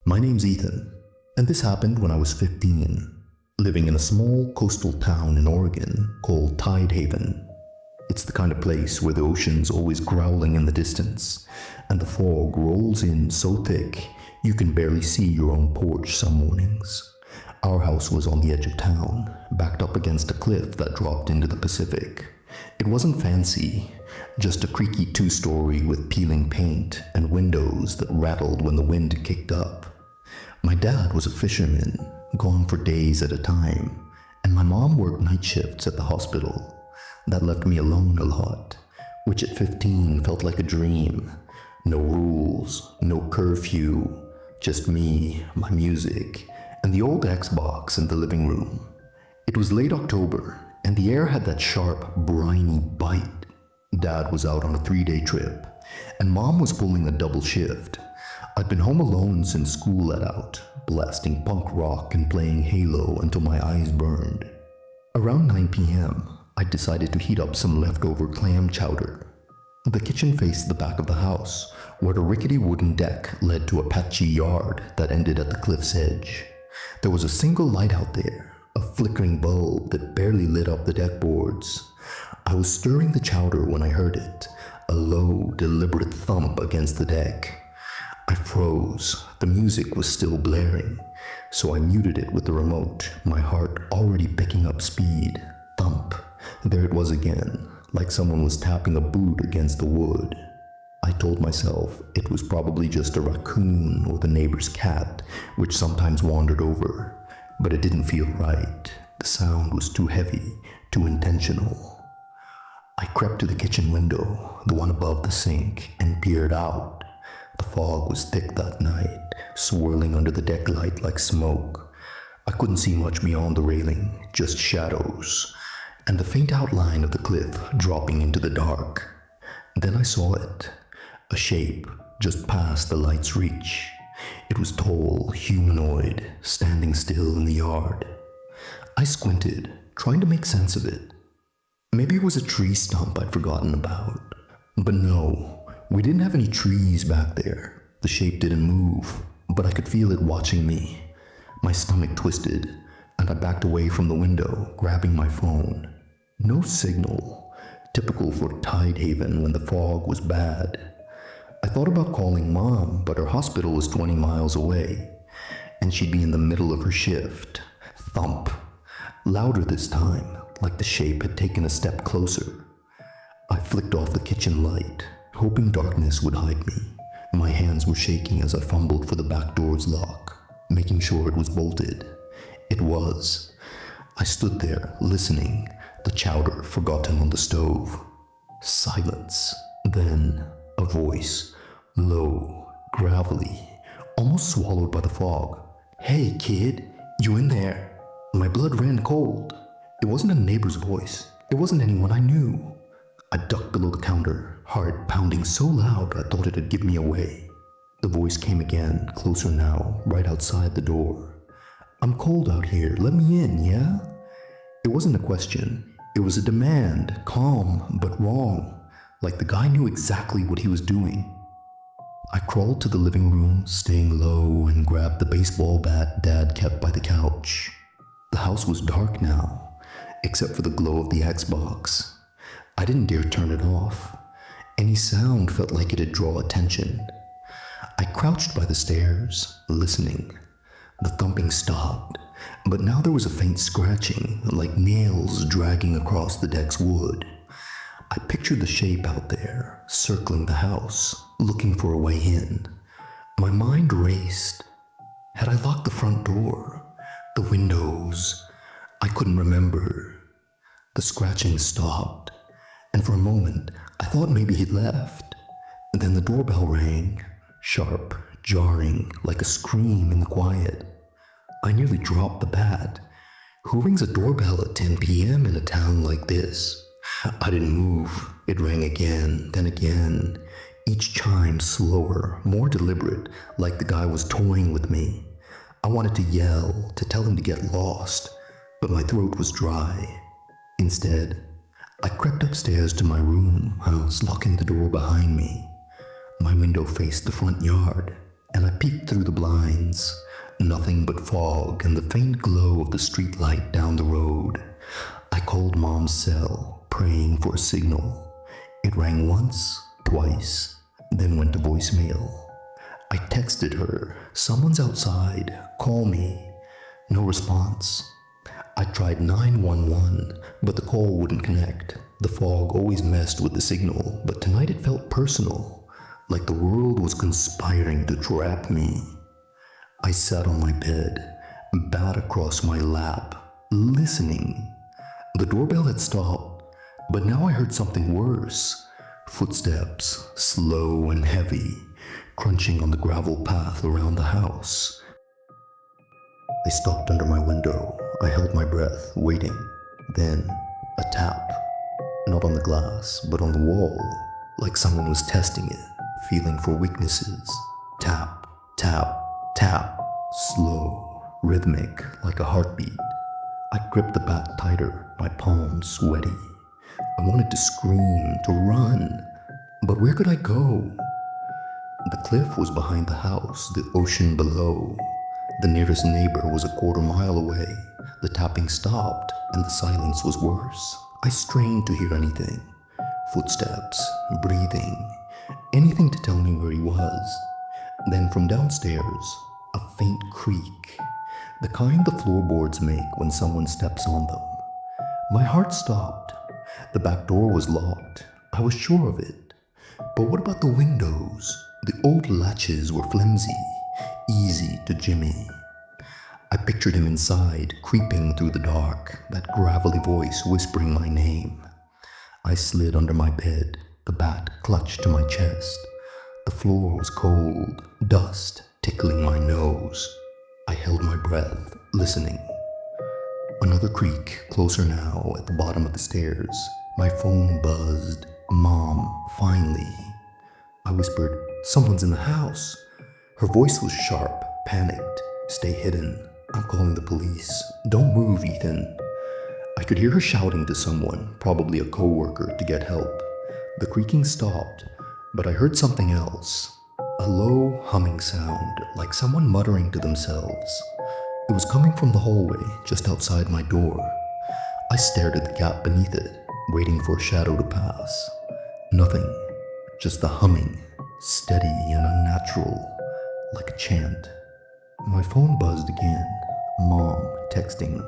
My name's Ethan, and this happened when I was 15, living in a small coastal town in Oregon called Tidehaven. It's the kind of place where the ocean's always growling in the distance, and the fog rolls in so thick you can barely see your own porch some mornings. Our house was on the edge of town, backed up against a cliff that dropped into the Pacific. It wasn't fancy, just a creaky two-story with peeling paint and windows that rattled when the wind kicked up. My dad was a fisherman, gone for days at a time, and my mom worked night shifts at the hospital. That left me alone a lot, which at 15 felt like a dream. No rules, no curfew, just me, my music, and the old Xbox in the living room. It was late October, and the air had that sharp, briny bite. Dad was out on a 3-day trip, and Mom was pulling a double shift. I'd been home alone since school let out, blasting punk rock and playing Halo until my eyes burned. Around 9 p.m., I decided to heat up some leftover clam chowder. The kitchen faced the back of the house, where the rickety wooden deck led to a patchy yard that ended at the cliff's edge. There was a single light out there, a flickering bulb that barely lit up the deck boards. I was stirring the chowder when I heard it, a low, deliberate thump against the deck. I froze. The music was still blaring, so I muted it with the remote, my heart already picking up speed. Thump. There it was again, like someone was tapping a boot against the wood. I told myself it was probably just a raccoon or the neighbor's cat, which sometimes wandered over, but it didn't feel right. The sound was too heavy, too intentional. I crept to the kitchen window, the one above the sink, and peered out. The fog was thick that night, swirling under the deck light like smoke. I couldn't see much beyond the railing, just shadows, and the faint outline of the cliff dropping into the dark. Then I saw it, a shape just past the light's reach. It was tall, humanoid, standing still in the yard. I squinted, trying to make sense of it. Maybe it was a tree stump I'd forgotten about. But no, we didn't have any trees back there. The shape didn't move, but I could feel it watching me. My stomach twisted, and I backed away from the window, grabbing my phone. No signal, typical for Tidehaven when the fog was bad. I thought about calling Mom, but her hospital was 20 miles away, and she'd be in the middle of her shift. Thump. Louder this time, like the shape had taken a step closer. I flicked off the kitchen light, hoping darkness would hide me. My hands were shaking as I fumbled for the back door's lock, making sure it was bolted. It was. I stood there, listening, the chowder forgotten on the stove. Silence. Then, a voice, low, gravelly, almost swallowed by the fog. "Hey, kid, you in there?" My blood ran cold. It wasn't a neighbor's voice. It wasn't anyone I knew. I ducked below the counter, heart pounding so loud I thought it'd give me away. The voice came again, closer now, right outside the door. "I'm cold out here, let me in, yeah?" It wasn't a question. It was a demand, calm but wrong, like the guy knew exactly what he was doing. I crawled to the living room, staying low, and grabbed the baseball bat Dad kept by the couch. The house was dark now, except for the glow of the Xbox. I didn't dare turn it off. Any sound felt like it'd draw attention. I crouched by the stairs, listening. The thumping stopped, but now there was a faint scratching, like nails dragging across the deck's wood. I pictured the shape out there, circling the house, looking for a way in. My mind raced. Had I locked the front door? The windows? I couldn't remember. The scratching stopped, and for a moment, I thought maybe he'd left. Then the doorbell rang, sharp, jarring, like a scream in the quiet. I nearly dropped the bat. Who rings a doorbell at 10 p.m. in a town like this? I didn't move. It rang again, then again, each chime slower, more deliberate, like the guy was toying with me. I wanted to yell, to tell him to get lost, but my throat was dry. Instead, I crept upstairs to my room, locking the door behind me. My window faced the front yard, and I peeked through the blinds. Nothing but fog and the faint glow of the street light down the road. I called Mom's cell, praying for a signal. It rang once, twice, then went to voicemail. I texted her, "Someone's outside, call me." No response. I tried 911, but the call wouldn't connect. The fog always messed with the signal, but tonight it felt personal, like the world was conspiring to trap me. I sat on my bed, bat across my lap, listening. The doorbell had stopped, but now I heard something worse. Footsteps, slow and heavy, crunching on the gravel path around the house. I stopped under my window. I held my breath, waiting. Then, a tap. Not on the glass, but on the wall, like someone was testing it, feeling for weaknesses. Tap, tap, tap. Slow, rhythmic, like a heartbeat. I gripped the bat tighter, my palms sweaty. I wanted to scream, to run, but where could I go? The cliff was behind the house, the ocean below. The nearest neighbor was a quarter mile away. The tapping stopped, and the silence was worse. I strained to hear anything. Footsteps, breathing, anything to tell me where he was. Then from downstairs, a faint creak, the kind the floorboards make when someone steps on them. My heart stopped. The back door was locked. I was sure of it. But what about the windows? The old latches were flimsy, easy to jimmy. I pictured him inside, creeping through the dark, that gravelly voice whispering my name. I slid under my bed, the bat clutched to my chest. The floor was cold, dust tickling my nose. I held my breath, listening. Another creak, closer now, at the bottom of the stairs. My phone buzzed. "Mom, finally." I whispered, "Someone's in the house." Her voice was sharp, panicked. "Stay hidden. I'm calling the police. Don't move, Ethan." I could hear her shouting to someone, probably a coworker, to get help. The creaking stopped, but I heard something else. A low humming sound, like someone muttering to themselves. It was coming from the hallway, just outside my door. I stared at the gap beneath it, waiting for a shadow to pass. Nothing, just the humming, steady and unnatural, like a chant. My phone buzzed again. Mom, texting.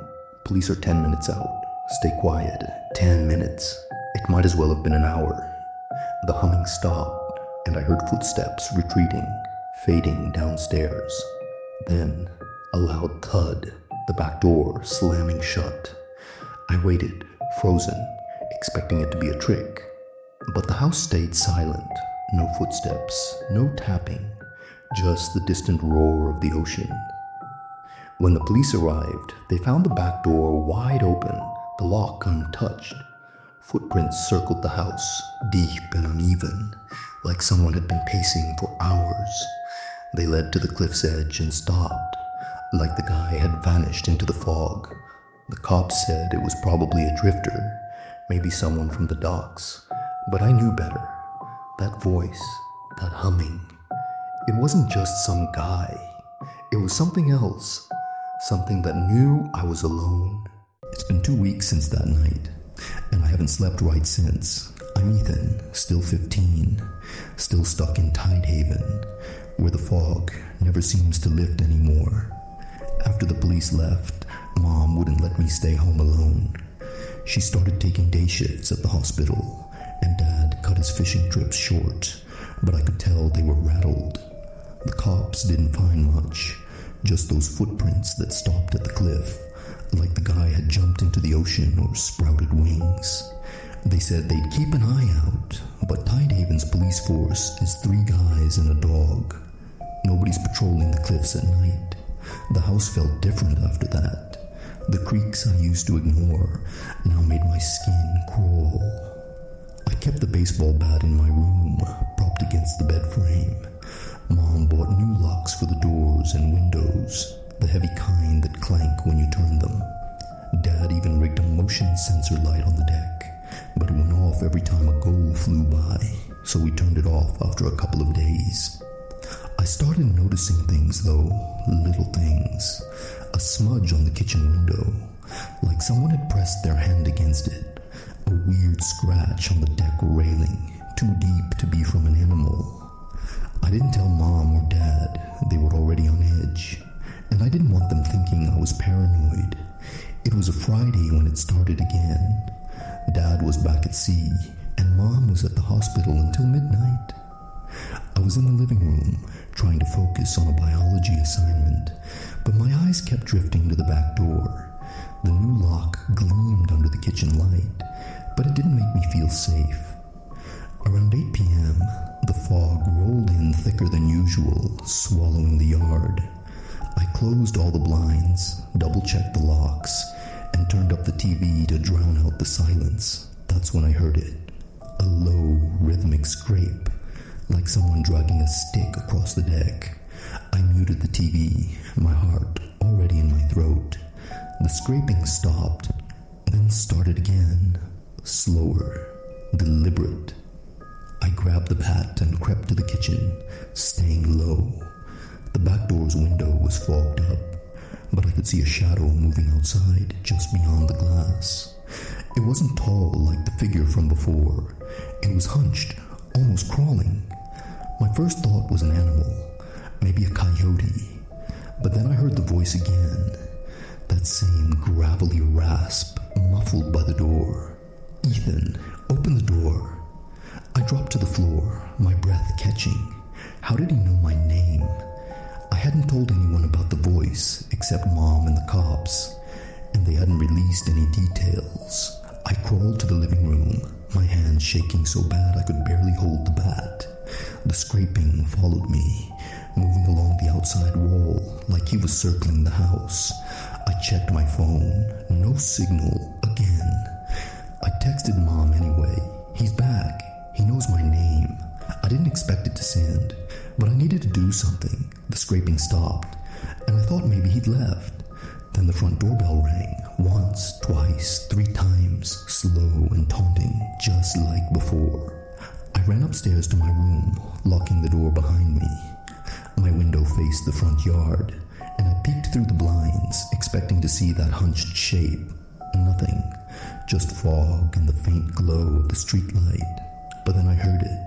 "Police are 10 minutes out. Stay quiet." 10 minutes. It might as well have been an hour. The humming stopped, and I heard footsteps retreating, fading downstairs. Then, a loud thud, the back door slamming shut. I waited, frozen, expecting it to be a trick. But the house stayed silent. No footsteps, no tapping, just the distant roar of the ocean. When the police arrived, they found the back door wide open, the lock untouched. Footprints circled the house, deep and uneven, like someone had been pacing for hours. They led to the cliff's edge and stopped, like the guy had vanished into the fog. The cops said it was probably a drifter, maybe someone from the docks, but I knew better. That voice, that humming, it wasn't just some guy. It was something else, something that knew I was alone. It's been 2 weeks since that night, and I haven't slept right since. I'm Ethan, still 15, still stuck in Tidehaven, where the fog never seems to lift anymore. After the police left, Mom wouldn't let me stay home alone. She started taking day shifts at the hospital, and Dad cut his fishing trips short, but I could tell they were rattled. The cops didn't find much, just those footprints that stopped at the cliff, like the guy had jumped into the ocean or sprouted wings. They said they'd keep an eye out, but Tidehaven's police force is 3 guys and a dog. Nobody's patrolling the cliffs at night. The house felt different after that. The creaks I used to ignore now made my skin crawl. I kept the baseball bat in my room, propped against the bed frame. Mom bought new locks for the doors and windows, the heavy kind that clank when you turn them. Dad even rigged a motion sensor light on the deck, but it went off every time a gull flew by, so we turned it off after a couple of days. I started noticing things though, little things. A smudge on the kitchen window, like someone had pressed their hand against it. A weird scratch on the deck railing, too deep to be from an animal. I didn't tell Mom or Dad, they were already on edge, and I didn't want them thinking I was paranoid. It was a Friday when it started again. Dad was back at sea, and Mom was at the hospital until midnight. I was in the living room, trying to focus on a biology assignment, but my eyes kept drifting to the back door. The new lock gleamed under the kitchen light, but it didn't make me feel safe. Around 8 p.m., the fog rolled in thicker than usual, swallowing the yard. I closed all the blinds, double-checked the locks, and turned up the TV to drown out the silence. That's when I heard it. A low, rhythmic scrape, like someone dragging a stick across the deck. I muted the TV, my heart already in my throat. The scraping stopped, then started again. Slower, deliberate. I grabbed the bat and crept to the kitchen, staying low. The back door's window was fogged up, but I could see a shadow moving outside just beyond the glass. It wasn't tall like the figure from before. It was hunched, almost crawling. My first thought was an animal, maybe a coyote. But then I heard the voice again, that same gravelly rasp, muffled by the door. "Ethan, open the door." I dropped to the floor, my breath catching. How did he know my name? I hadn't told anyone about the voice, except Mom and the cops, and they hadn't released any details. I crawled to the living room, my hands shaking so bad I could barely hold the bat. The scraping followed me, moving along the outside wall like he was circling the house. I checked my phone, no signal again. I texted Mom anyway. "He's back. He knows my name." I didn't expect it to send, but I needed to do something. The scraping stopped, and I thought maybe he'd left. Then the front doorbell rang, once, twice, 3 times, slow and taunting, just like before. I ran upstairs to my room, locking the door behind me. My window faced the front yard, and I peeked through the blinds, expecting to see that hunched shape. Nothing, just fog and the faint glow of the streetlight. But then I heard it,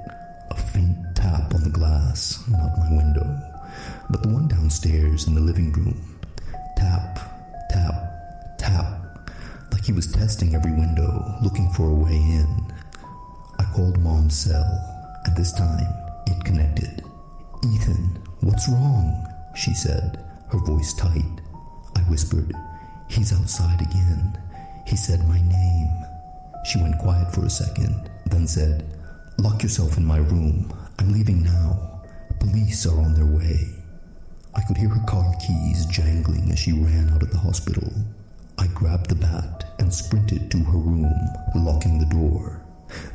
a faint tap on the glass, not my window, but the one downstairs in the living room. Tap, tap, tap, like he was testing every window, looking for a way in. I called Mom's cell, and this time it connected. "Ethan, what's wrong?" she said, her voice tight. I whispered, "He's outside again. He said my name." She went quiet for a second, then said, "Lock yourself in my room. I'm leaving now. Police are on their way." I could hear her car keys jangling as she ran out of the hospital. I grabbed the bat and sprinted to her room, locking the door.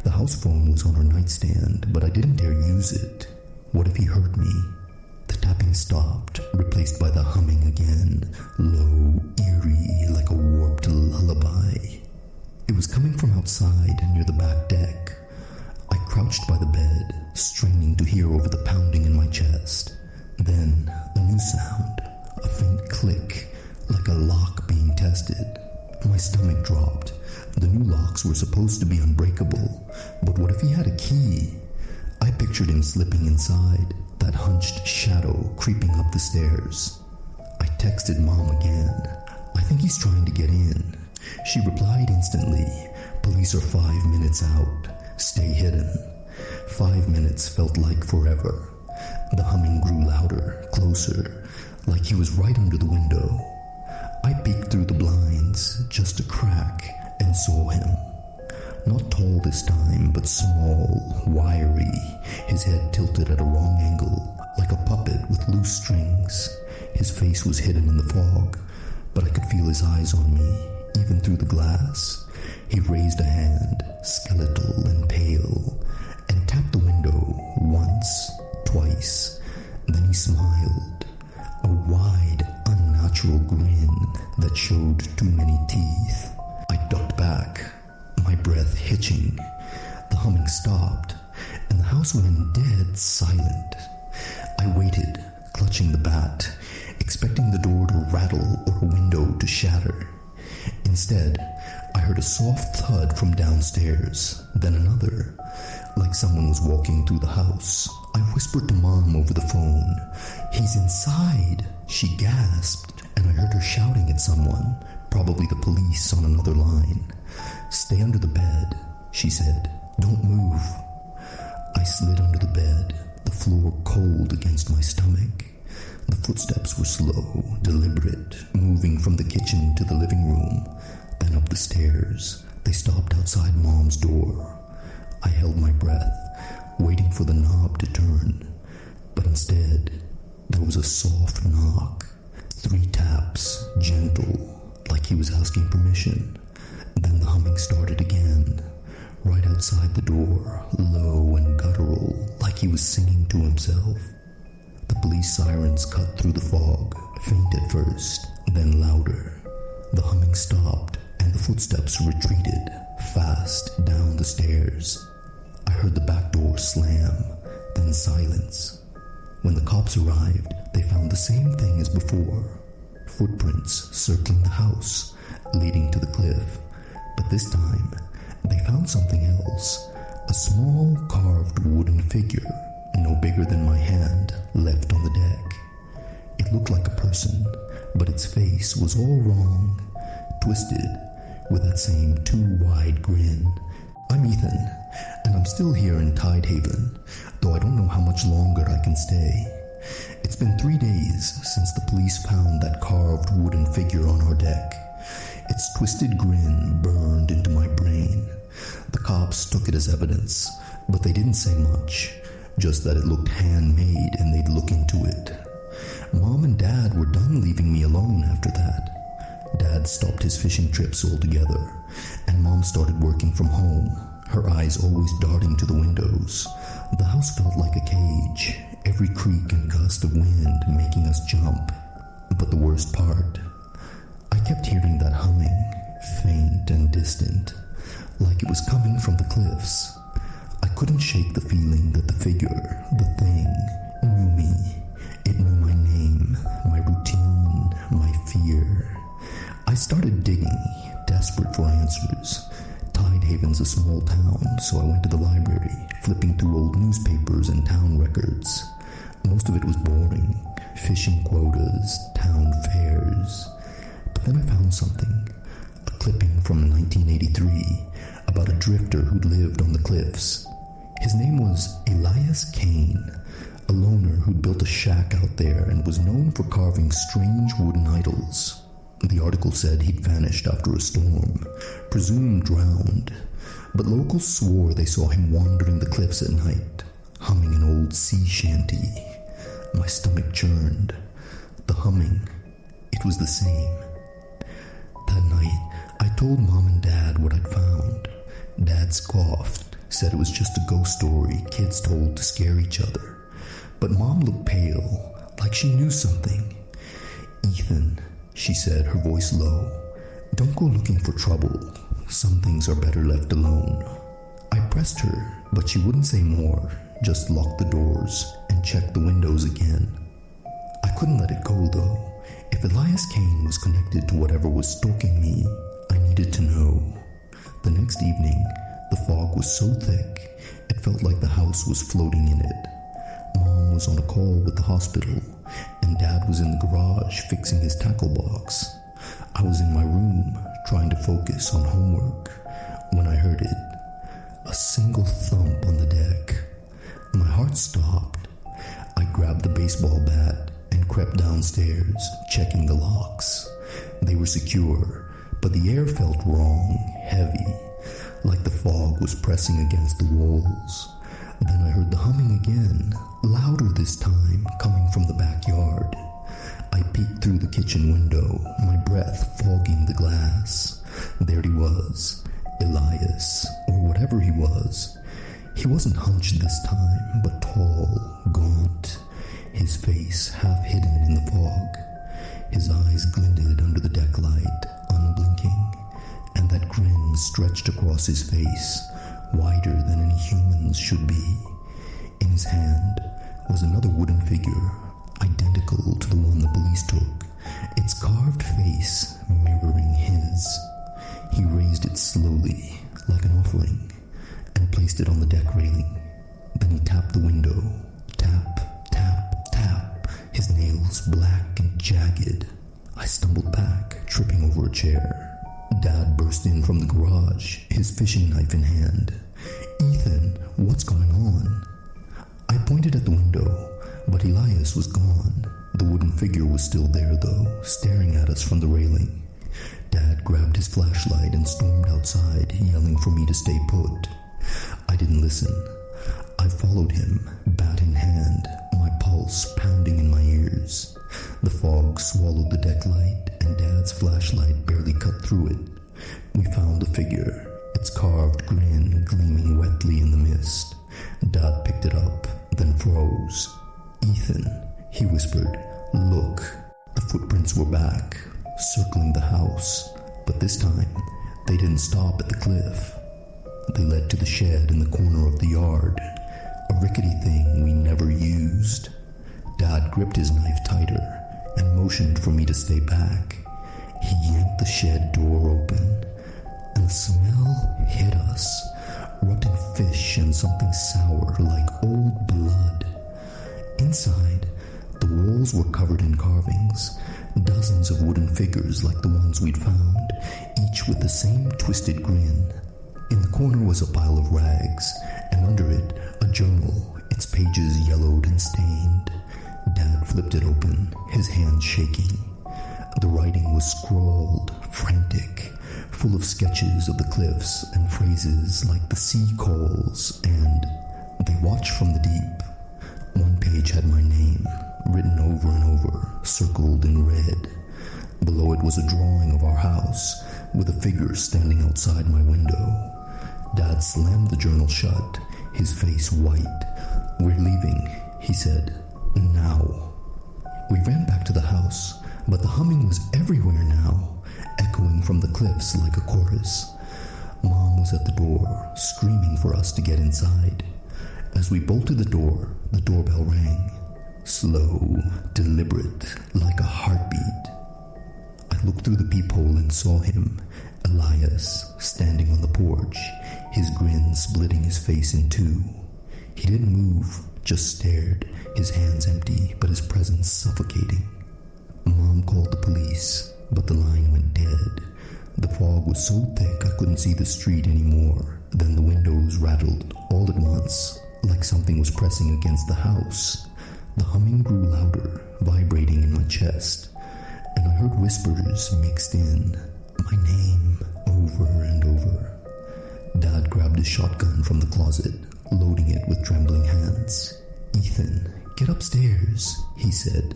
The house phone was on her nightstand, but I didn't dare use it. What if he heard me? The tapping stopped, replaced by the humming again, low, eerie, like a warped lullaby. It was coming from outside near the back deck. I crouched by the bed, straining to hear over the pounding in my chest. Then, a new sound, a faint click, like a lock being tested. My stomach dropped. The new locks were supposed to be unbreakable, but what if he had a key? I pictured him slipping inside, that hunched shadow creeping up the stairs. I texted Mom again. "I think he's trying to get in." She replied instantly, "Police are 5 minutes out. Stay hidden." 5 minutes felt like forever. The humming grew louder, closer, like he was right under the window. I peeked through the blinds, just a crack, and saw him. Not tall this time, but small, wiry, his head tilted at a wrong angle, like a puppet with loose strings. His face was hidden in the fog, but I could feel his eyes on me, even through the glass. He raised a hand, skeletal and pale, and tapped the window once, twice. Then he smiled, a wide, unnatural grin that showed too many teeth. I ducked back, my breath hitching. The humming stopped, and the house went dead silent. I I waited, clutching the bat, expecting the door to rattle or a window to shatter. Instead, I heard a soft thud from downstairs, then another, like someone was walking through the house. I whispered to Mom over the phone, "He's inside!" She gasped, and I heard her shouting at someone, probably the police on another line. "Stay under the bed," she said. "Don't move." I slid under the bed, the floor cold against my stomach. The footsteps were slow, deliberate, moving from the kitchen to the living room, then up the stairs. They stopped outside Mom's door. I held my breath, waiting for the knob to turn, but instead, there was a soft knock. 3 taps, gentle, like he was asking permission. Then the humming started again, right outside the door, low and guttural, like he was singing to himself. The police sirens cut through the fog, faint at first, then louder. The humming stopped, and the footsteps retreated, fast, down the stairs. I heard the back door slam, then silence. When the cops arrived, they found the same thing as before. Footprints circling the house, leading to the cliff. But this time, they found something else. A small carved wooden figure, no bigger than my hand, left on the deck. It looked like a person, but its face was all wrong, twisted, with that same too wide grin. I'm Ethan, and I'm still here in Tidehaven, though I don't know how much longer I can stay. It's been 3 days since the police found that carved wooden figure on our deck. Its twisted grin burned into my brain. The cops took it as evidence, but they didn't say much, just that it looked handmade and they'd look into it. Mom and Dad were done leaving me alone after that. Dad stopped his fishing trips altogether, and Mom started working from home, her eyes always darting to the windows. The house felt like a cage, every creak and gust of wind making us jump. But the worst part, I kept hearing that humming, faint and distant, like it was coming from the cliffs. I couldn't shake the feeling that the figure, the thing, knew me. It knew my name, my routine, my fear. I started digging, desperate for answers. Tidehaven's a small town, so I went to the library, flipping through old newspapers and town records. Most of it was boring, fishing quotas, town fairs. But then I found something, a clipping from 1983 about a drifter who'd lived on the cliffs. His name was Elias Kane, a loner who'd built a shack out there and was known for carving strange wooden idols. The article said he'd vanished after a storm, presumed drowned, but locals swore they saw him wandering the cliffs at night, humming an old sea shanty. My stomach churned. The humming, it was the same. That night, I told Mom and Dad what I'd found. Dad scoffed, said it was just a ghost story kids told to scare each other. But Mom looked pale, like she knew something. "Ethan," she said, her voice low, "don't go looking for trouble. Some things are better left alone." I pressed her, but she wouldn't say more, just locked the doors and checked the windows again. I couldn't let it go, though. If Elias Kane was connected to whatever was stalking me, I needed to know. The next evening, the fog was so thick, it felt like the house was floating in it. Mom was on a call with the hospital, and Dad was in the garage fixing his tackle box. I was in my room, trying to focus on homework, when I heard it. A single thump on the deck. My heart stopped. I grabbed the baseball bat and crept downstairs, checking the locks. They were secure, but the air felt wrong, heavy, like the fog was pressing against the walls. Then I heard the humming again, louder this time, coming from the backyard. I peeked through the kitchen window, my breath fogging the glass. There he was, Elias, or whatever he was. He wasn't hunched this time, but tall, gaunt, his face half hidden in the fog. His eyes glinted under the deck light, unblinking, and that grin stretched across his face, wider than any human's should be. In his hand was another wooden figure, identical to the one the police took, its carved face mirroring his. He raised it slowly, like an offering, and placed it on the deck railing. Then he tapped the window. Tap, tap, tap, his nails black and jagged. I stumbled back, tripping over a chair. Dad burst in from the garage, his fishing knife in hand. "Ethan, what's going on?" I pointed at the window, but Elias was gone. The wooden figure was still there, though, staring at us from the railing. Dad grabbed his flashlight and stormed outside, yelling for me to stay put. I didn't listen. I followed him, bat in hand, my pulse pounding in my ears. The fog swallowed the deck light, and Dad's flashlight barely cut through it. We found the figure, its carved grin gleaming wetly in the mist. Dad picked it up, then froze. "Ethan," he whispered, "look." The footprints were back, circling the house, but this time they didn't stop at the cliff. They led to the shed in the corner of the yard, a rickety thing we never used. Dad gripped his knife tighter and motioned for me to stay back. He yanked the shed door open, and the smell hit us, rotting fish and something sour like old blood. Inside, the walls were covered in carvings, dozens of wooden figures like the ones we'd found, each with the same twisted grin. In the corner was a pile of rags, and under it, a journal, its pages yellowed and stained. Dad flipped it open, his hands shaking. The writing was scrawled, frantic, full of sketches of the cliffs and phrases like "the sea calls" and "they watch from the deep." One page had my name, written over and over, circled in red. Below it was a drawing of our house, with a figure standing outside my window. Dad slammed the journal shut, his face white. "We're leaving," he said. "Now." We ran back to the house, but the humming was everywhere now, echoing from the cliffs like a chorus. Mom was at the door, screaming for us to get inside. As we bolted the doorbell rang. Slow, deliberate, like a heartbeat. I looked through the peephole and saw him, Elias, standing on the porch, his grin splitting his face in two. He didn't move, just stared, his hands empty, but his presence suffocating. Mom called the police, but the line went dead. The fog was so thick I couldn't see the street anymore. Then the windows rattled all at once, like something was pressing against the house. The humming grew louder, vibrating in my chest, and I heard whispers mixed in, my name, over and over. Dad grabbed his shotgun from the closet, loading it with trembling hands. "Ethan, get upstairs," he said.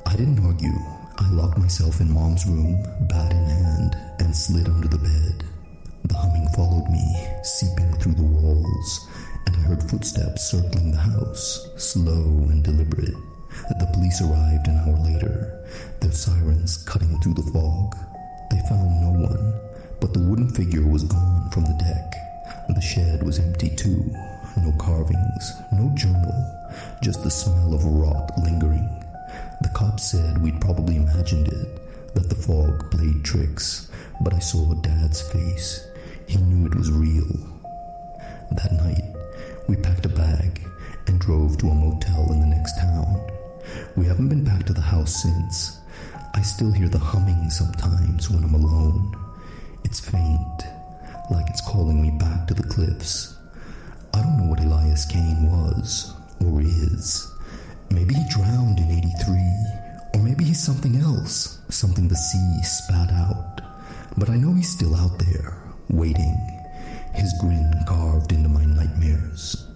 I didn't argue. I locked myself in Mom's room, bat in hand, and slid under the bed. The humming followed me, seeping through the walls, and I heard footsteps circling the house, slow and deliberate. The police arrived an hour later, their sirens cutting through the fog. They found no one, but the wooden figure was gone from the deck. The shed was empty too. No carvings, no journal, just the smell of rot lingering. The cops said we'd probably imagined it, that the fog played tricks, but I saw Dad's face. He knew it was real. That night, we packed a bag and drove to a motel in the next town. We haven't been back to the house since. I still hear the humming sometimes when I'm alone. It's faint, like it's calling me back to the cliffs. I don't know what Elias Kane was, or is. Maybe he drowned in '83, or maybe he's something else, something the sea spat out. But I know he's still out there, waiting, his grin carved into my nightmares.